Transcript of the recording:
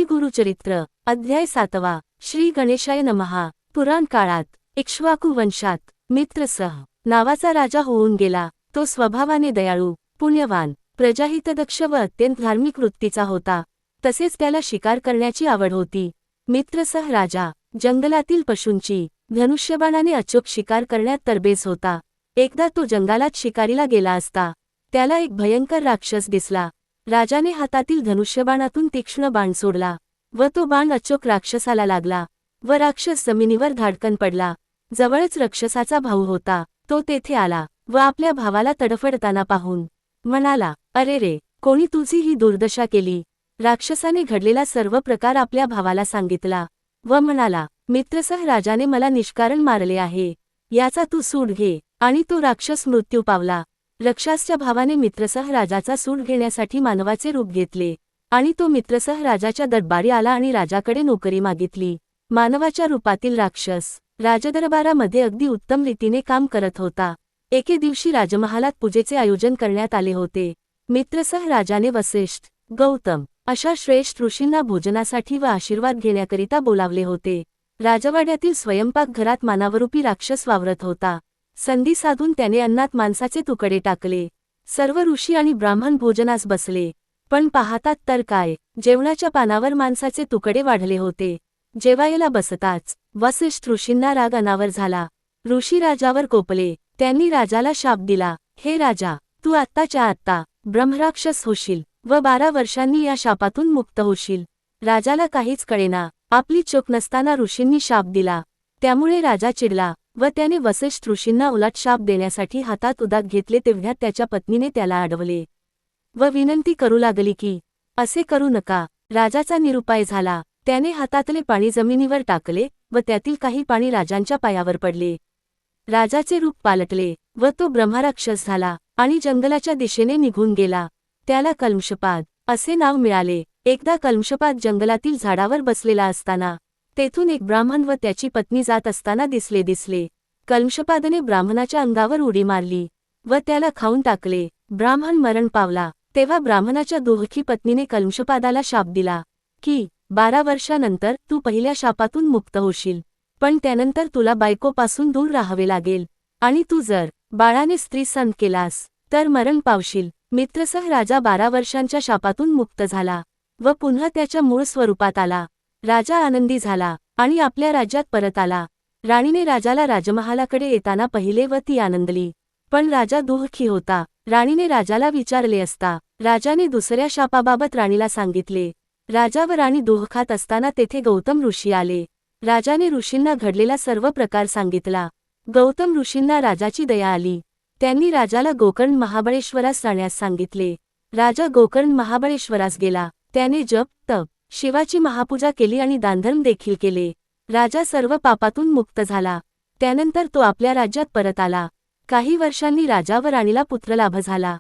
श्री गुरुचरित्र अध्याय 7 श्री गणेशाय नमः। पुराण काळात इक्ष्वाकु वंशात मित्रसह नावाचा राजा होऊन गेला। तो स्वभावाने दयाळू, पुण्यवान, प्रजाहितदक्ष व अत्यंत धार्मिक वृत्तीचा होता। तसेच त्याला शिकार करण्याची आवड होती। मित्रसह राजा जंगलातील पशूंची धनुष्यबाणाने अचूक शिकार करण्यात तरबेज होता। एकदा तो जंगलात शिकारीला गेला असता त्याला एक भयंकर राक्षस दिसला। राजाने हातातील धनुष्यबाणातून तीक्ष्ण बाण सोडला व तो बाण अचूक राक्षसाला लागला व राक्षस जमिनीवर धाडकन पडला। जवळच राक्षसाचा भाऊ होता। तो तेथे आला व आपल्या भावाला तडफडताना पाहून म्हणाला, अरे रे, कोणी तुझी ही दुर्दशा केली? राक्षसाने घडलेला सर्व प्रकार आपल्या भावाला सांगितला व म्हणाला, मित्रसह राजाने मला निष्कारण मारले आहे, याचा तू सूड घे। आणि तो राक्षस मृत्यू पावला। राक्षसाच्या भावाने मित्रसह राजाचा सूड घेण्यासाठी मानवाचे रूप घेतले आणि तो मित्रसह राजाच्या दरबारी आला आणि राजाकडे नोकरी मागितली। मानवाच्या रूपातील राक्षस राजदरबारामध्ये अगदी उत्तम रीतीने काम करत होता। एके दिवशी राजमहालात पूजेचे आयोजन करण्यात आले होते। मित्रसह राजाने वसिष्ठ, गौतम अशा श्रेष्ठ ऋषींना भोजनासाठी व आशीर्वाद घेण्याकरिता बोलावले होते। राजवाड्यातील स्वयंपाकघरात मानवरूपी राक्षस वावरत होता। संधी साधून त्याने अन्नात मांसाचे तुकडे टाकले। सर्व ऋषी आणि ब्राह्मण भोजनास बसले, पण पाहतात तर काय, जेवणाच्या पानावर मांसाचे तुकडे वाढले होते। जेवायला बसताच वसिष्ठ ऋषींना राग अनावर झाला। ऋषी राजावर कोपले। त्यांनी राजाला शाप दिला, हे राजा, तू आत्ताच्या आत्ता ब्रह्मराक्षस होशील व 12 वर्षांनी या शापातून मुक्त होशील। राजाला काहीच कळेना। आपली चूक नसताना ऋषींनी शाप दिला, त्यामुळे राजा चिडला व त्याने वसिष्ठ ऋषींना उलट शाप देण्यासाठी हातात उदात घेतले। तेवढ्यात त्याच्या पत्नीने त्याला अडवले व विनंती करू लागली की असे करू नका। राजाचा निरुपाय झाला। त्याने हातातले पाणी जमिनीवर टाकले व त्यातील काही पाणी राजांच्या पायावर पडले। राजाचे रूप पालटले व तो ब्रह्मराक्षस झाला आणि जंगलाच्या दिशेने निघून गेला। त्याला कल्मषपाद असे नाव मिळाले। एकदा कल्मषपाद जंगलातील झाडावर बसलेला असताना तेथून एक ब्राह्मण व त्याची पत्नी जात असताना दिसले। कल्मषपादने ब्राह्मणाच्या अंगावर उडी मारली व त्याला खाऊन टाकले। ब्राह्मण मरण पावला। तेव्हा ब्राह्मणाच्या दुःखी पत्नीने कल्मषपादाला शाप दिला की 12 वर्षानंतर तू पहिल्या शापातून मुक्त होशील, पण त्यानंतर तुला बायकोपासून दूर राहावे लागेल आणि तू जर बाळाने स्त्री संत केलास तर मरण पावशील। मित्रसह राजा 12 वर्षांच्या शापातून मुक्त झाला व पुन्हा त्याच्या मूळ स्वरूपात आला। राजा आनंदी झाला आणि आपल्या राज्यात परत आला। राणीने राजाला राजमहालाकडे येताना पाहिले व ती आनंदली, पण राजा दुःखी होता। राणीने राजाला विचारले असता राजाने दुसऱ्या शापाबाबत राणीला सांगितले। राजा व राणी दुःखात असताना तेथे गौतम ऋषी आले। राजाने ऋषींना घडलेला सर्व प्रकार सांगितला। गौतम ऋषींना राजाची दया आली। त्यांनी राजाला गोकर्ण महाबळेश्वरास जाण्यास सांगितले। राजा गोकर्ण महाबळेश्वरास गेला। त्याने जप, तप, शिवाची महापूजा केली आणि दानधर्म देखील केले। राजा सर्व पापातून मुक्त झाला। त्यानंतर तो आपल्या राज्यात परत आला। काही वर्षांनी राजा व राणीला पुत्रलाभ झाला।